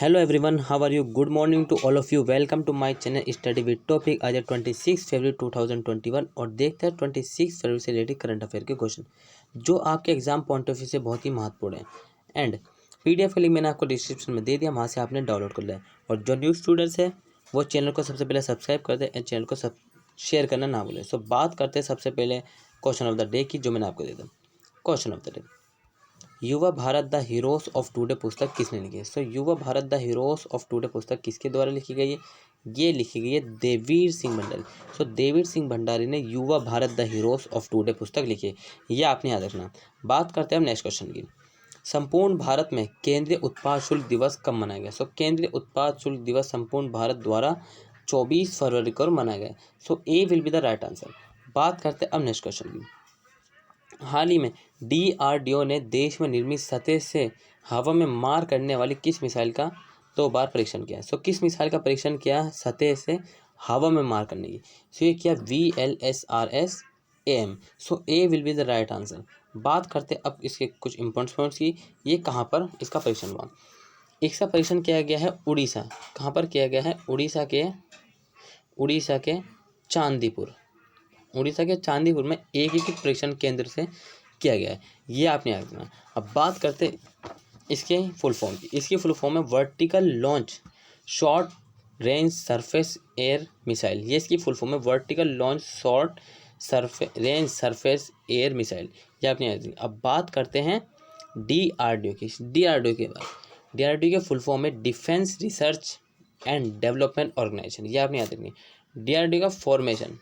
Hello everyone, how are you? Good morning to all of you. Welcome to my channel study with topic. आज है 26 फरवरी 2021 और देखते हैं 26 फरवरी से रिलेटेड करंट अफेयर के क्वेश्चन जो आपके एग्जाम पॉइंट ऑफ व्यू से बहुत ही महत्वपूर्ण है। एंड पीडीएफ का लिंक मैंने आपको डिस्क्रिप्शन में दे दिया, वहाँ से आपने डाउनलोड कर लिया। और जो न्यू स्टूडेंट्स है वो चैनल को सबसे पहले सब्सक्राइब कर दे एंड चैनल को शेयर करना ना भूलें। सो बात करते हैं सबसे पहले क्वेश्चन ऑफ द डे की, जो मैंने आपको दे दिया। क्वेश्चन ऑफ द डे, युवा Bharat the heroes of today पुस्तक किसने लिखी है? सो युवा Bharat the heroes of today पुस्तक किसके द्वारा लिखी गई है? ये लिखी गई है देवीर सिंह भंडारी। सो देवीर सिंह भंडारी ने युवा Bharat the heroes of today पुस्तक लिखी है, ये आपने याद रखना। बात करते हैं हम नेक्स्ट क्वेश्चन की। संपूर्ण भारत में केंद्रीय उत्पाद शुल्क दिवस कब मनाया गया? सो केंद्रीय उत्पाद शुल्क दिवस संपूर्ण भारत द्वारा 24 फरवरी को मनाया गया। So A will be the right answer. बात करते हैं अब नेक्स्ट क्वेश्चन की। हाल ही में डीआरडीओ ने देश में निर्मित सतह से हवा में मार करने वाली किस मिसाइल का 2 बार परीक्षण किया? सो किस मिसाइल का परीक्षण किया सतह से हवा में मार करने की? सो ये किया VLSRS-AM। So A will be the right answer. बात करते अब इसके कुछ इंपॉर्टेंट पॉइंट्स की। ये कहाँ पर इसका परीक्षण हुआ? इसका परीक्षण किया गया है उड़ीसा। कहाँ पर किया गया है? उड़ीसा के चांदीपुर। उड़ीसा के चांदीपुर में एकीकृत परीक्षण केंद्र से किया गया है, ये आपने याद रखना। अब बात करते इसके फुल फॉर्म की। इसकी फुल फॉर्म है vertical launch short range surface air missile. ये इसकी फुल फॉर्म है vertical launch short range surface air missile, ये आपने याद रखना। अब बात करते हैं डीआरडीओ की। डीआरडीओ के बाद डीआरडीओ के फुल फॉर्म है defence research and development organisation, ये आपने याद रखनी। डीआरडीओ का फॉर्मेशन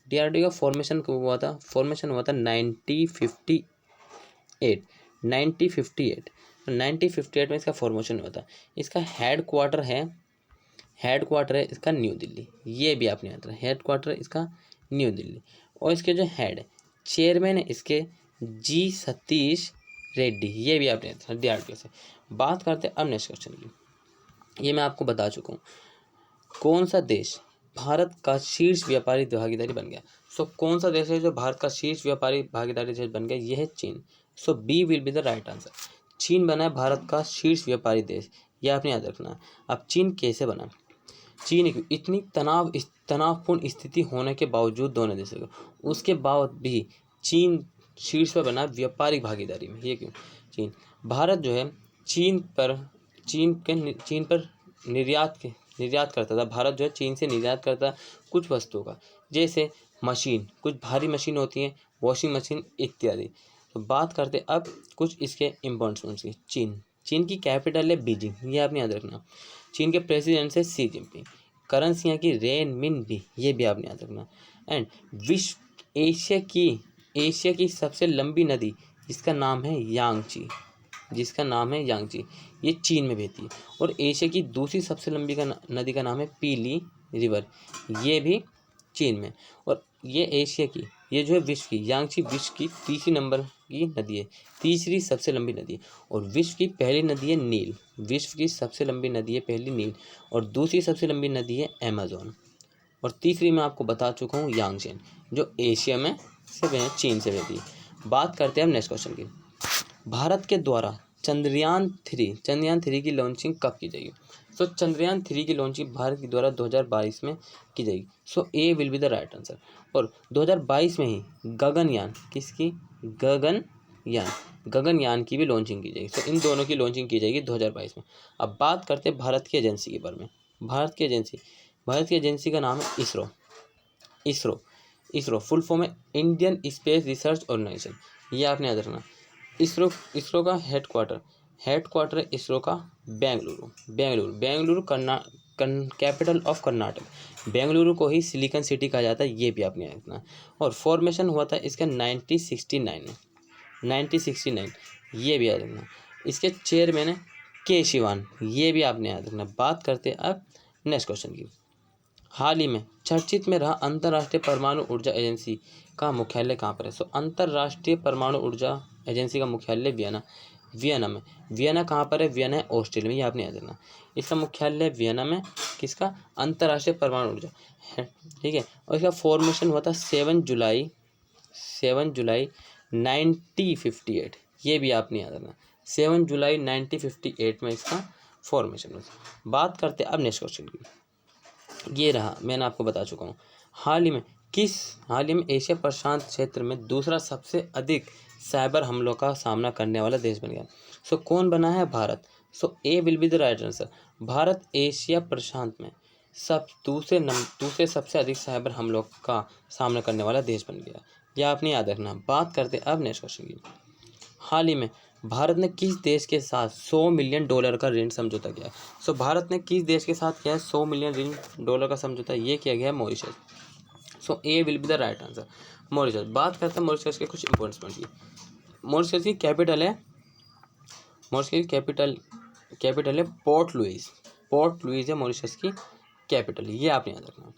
डीआरडीओ का फॉर्मेशन कब हुआ था? फॉर्मेशन हुआ था 1958 में इसका फॉर्मेशन हुआ था। इसका हेड क्वार्टर है इसका न्यू दिल्ली, ये भी आपने याद रखना। हेड क्वार्टर है इसका न्यू दिल्ली। और इसके जो हेड चेयरमैन है इसके जी सतीश रेड्डी, ये भी आपने याद रखना डीआरडीओ से। बात करते हैं अब नेक्स्ट क्वेश्चन की। ये मैं आपको बता चुका हूँ। कौन सा देश भारत का शीर्ष व्यापारी भागीदारी बन गया? सो कौन सा देश है जो भारत का शीर्ष व्यापारी भागीदारी देश बन गया? यह है चीन। So B will be the right answer. चीन बना है भारत का शीर्ष व्यापारी देश, यह आपने याद रखना। अब चीन कैसे बना? चीन इतनी तनावपूर्ण स्थिति होने के बावजूद दोनों देशों को, उसके बाद भी चीन शीर्ष पर बना व्यापारिक भागीदारी में। ये क्यों? भारत जो है चीन पर निर्यात करता था। भारत जो है चीन से निर्यात करता कुछ वस्तुओं का, जैसे मशीन, कुछ भारी मशीन होती हैं, वॉशिंग मशीन इत्यादि। तो बात करते अब कुछ इसके इम्पोर्टेंट की। चीन की कैपिटल है बीजिंग, ये आपने याद रखना। चीन के प्रेसिडेंट है शी जिनपिंग। करेंसी यहाँ की रेन मिन भी, ये भी आपने याद रखना। एंड एशिया की सबसे लंबी नदी जिसका नाम है यांगची, ये चीन में बहती है। और एशिया की दूसरी सबसे लंबी नदी का नाम है पीली रिवर, ये भी चीन में। और ये जो है विश्व की यांगची विश्व की तीसरी नंबर की नदी है, तीसरी सबसे लंबी नदी है। और विश्व की पहली नदी है नील, विश्व की सबसे लंबी नदी है पहली नील। और दूसरी सबसे लंबी नदी है अमेजोन। और तीसरी मैं आपको बता चुका हूँ यांगचेन, जो एशिया में से चीन से बहती है। बात करते हैं हम नेक्स्ट क्वेश्चन की। भारत के द्वारा चंद्रयान 3 की लॉन्चिंग कब की जाएगी? सो चंद्रयान 3 की लॉन्चिंग भारत के द्वारा 2022 में की जाएगी। So A will be the right answer. और 2022 में ही गगनयान की भी लॉन्चिंग की जाएगी। सो इन दोनों की लॉन्चिंग की जाएगी 2022 में। अब बात करते हैं भारत की एजेंसी के बारे में। भारत की एजेंसी का नाम है इसरो फुल फॉर्म है इंडियन स्पेस रिसर्च ऑर्गेनाइजेशन, ये आपने याद रखना। इसरो का हेड क्वार्टर है इसरो का बेंगलुरु कैपिटल ऑफ कर्नाटक। बेंगलुरु को ही सिलिकॉन सिटी कहा जाता है, ये भी आपने याद रखना। और फॉर्मेशन हुआ था इसका 1969, ये भी याद रखना। इसके चेयरमैन है के शिवान, ये भी आपने याद रखना। बात करते हैं अब नेक्स्ट क्वेश्चन की। हाल ही में चर्चित में रहा अंतर्राष्ट्रीय परमाणु ऊर्जा एजेंसी का मुख्यालय कहाँ पर है? सो अंतर्राष्ट्रीय परमाणु ऊर्जा एजेंसी का मुख्यालय वियना में। वियना कहाँ पर है? वियना है ऑस्ट्रेलिया में, ये आपने याद रखना। इसका मुख्यालय वियना में, किसका? अंतर्राष्ट्रीय परमाणु ऊर्जा है, ठीक है। और इसका फॉर्मेशन हुआ था 7 जुलाई 1958, ये भी आपने याद रखना। 7 जुलाई 1958 में इसका फॉर्मेशन में। बात करते हैं अब नेक्स्ट क्वेश्चन की। ये रहा, मैंने आपको बता चुका हूँ। हाल ही में एशिया प्रशांत क्षेत्र में दूसरा सबसे अधिक साइबर हमलों का सामना करने वाला देश बन गया। सो कौन बना है? Bharat. So A will be the right answer. Bharat Asia प्रशांत में दूसरे सबसे अधिक साइबर हमलों का सामना करने वाला देश बन गया। यह आपने याद रखना। बात करते अब नेक्स्ट क्वेश्चन की। हाल ही में भारत ने किस देश के साथ $100 मिलियन का ऋण समझौता किया? सो भारत ने किस देश के साथ किया है $100 मिलियन का समझौता? ये किया गया है Mauritius. So A will be the right answer, Mauritius. बात करते हैं मॉरिशस के कुछ इंपॉर्टेंट पॉइंट की। मॉरिशस की कैपिटल है पोर्ट लुइस है मॉरिशस की कैपिटल, ये आपने याद रखना।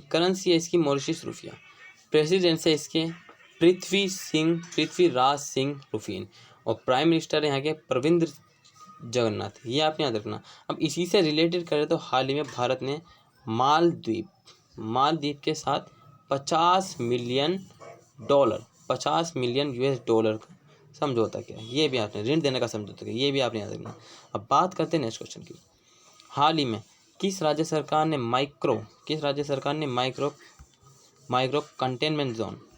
करेंसी है इसकी मॉरिशस रुपया। प्रेसिडेंट है इसके पृथ्वीराज सिंह रुफीन। और प्राइम मिनिस्टर है यहाँ के प्रविंद्र जगन्नाथ, ये आपने याद रखना। अब इसी से रिलेटेड करें तो हाल ही में भारत ने मालदीव के साथ $50 मिलियन का समझौता किया। ये भी आपने ऋण देने का समझौता किया, ये भी आपने याद रखना। अब बात करते हैं नेक्स्ट क्वेश्चन की। हाल ही में किस राज्य सरकार ने माइक्रो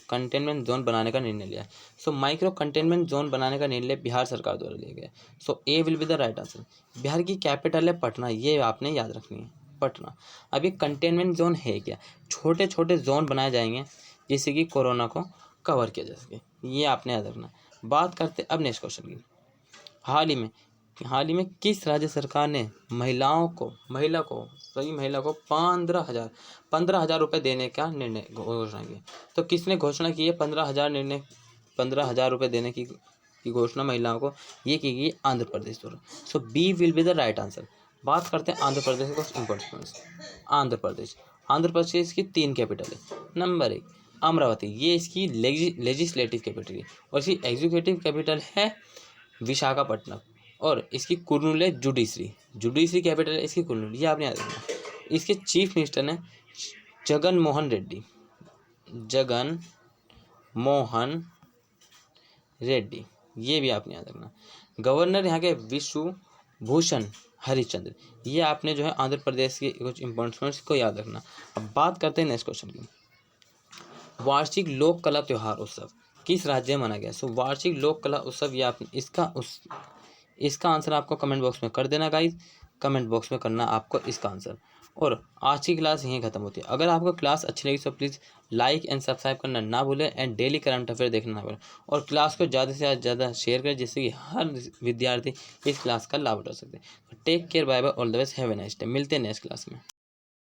कंटेनमेंट जोन बनाने का निर्णय लिया? सो माइक्रो कंटेनमेंट जोन बनाने का निर्णय बिहार सरकार द्वारा लिया गया। So A will be the right answer. Bihar की कैपिटल है पटना, ये आपने याद रखनी है, पटना। अब ये कंटेनमेंट जोन है क्या? छोटे छोटे जोन बनाए जाएंगे जिससे कि कोरोना को कवर किया जा सके, ये आपने याद रखना। बात करते अब नेक्स्ट क्वेश्चन की। हाल ही में किस राज्य सरकार ने महिला को 15,000 रुपये देने का निर्णय घोषणा की? तो किसने घोषणा की है 15,000 रुपये देने की घोषणा महिलाओं को? ये की गई आंध्र प्रदेश द्वारा। So B will be the right answer. बात करते हैं आंध्र प्रदेश के कुछ इंपॉर्टेंट पॉइंट्स। आंध्र प्रदेश की 3 कैपिटल है। नंबर 1 अमरावती, ये इसकी लेजिस्लेटिव कैपिटल है, और इसकी एग्जीक्यूटिव कैपिटल है विशाखापट्टनम, और इसकी कुर्नूल है जुडिशरी कैपिटल है इसकी कुर्नूल, ये आपने याद रखना। इसके चीफ मिनिस्टर हैं जगन मोहन रेड्डी, ये भी आपने याद रखना। गवर्नर यहाँ के विश्वभूषण हरिचंद्र, ये आपने जो है आंध्र प्रदेश के कुछ इंपॉर्टेंट पॉइंट्स को याद रखना। अब बात करते हैं नेक्स्ट क्वेश्चन की। वार्षिक लोक कला त्योहार उत्सव किस राज्य में मनाया गया? सो वार्षिक लोक कला उत्सव, ये आप इसका आंसर आपको कमेंट बॉक्स में कर देना गाइस, कमेंट बॉक्स में करना आपको इसका आंसर। और आज की क्लास यहीं खत्म होती है। अगर आपको क्लास अच्छी लगी तो प्लीज़ लाइक एंड सब्सक्राइब करना ना भूलें, एंड डेली करंट अफेयर देखना ना भूलें, और क्लास को ज़्यादा से ज़्यादा शेयर करें जिससे कि हर विद्यार्थी इस क्लास का लाभ उठा सकते हैं। Take care, bye bye, all the best, have a nice day. मिलते हैं नेक्स्ट क्लास में।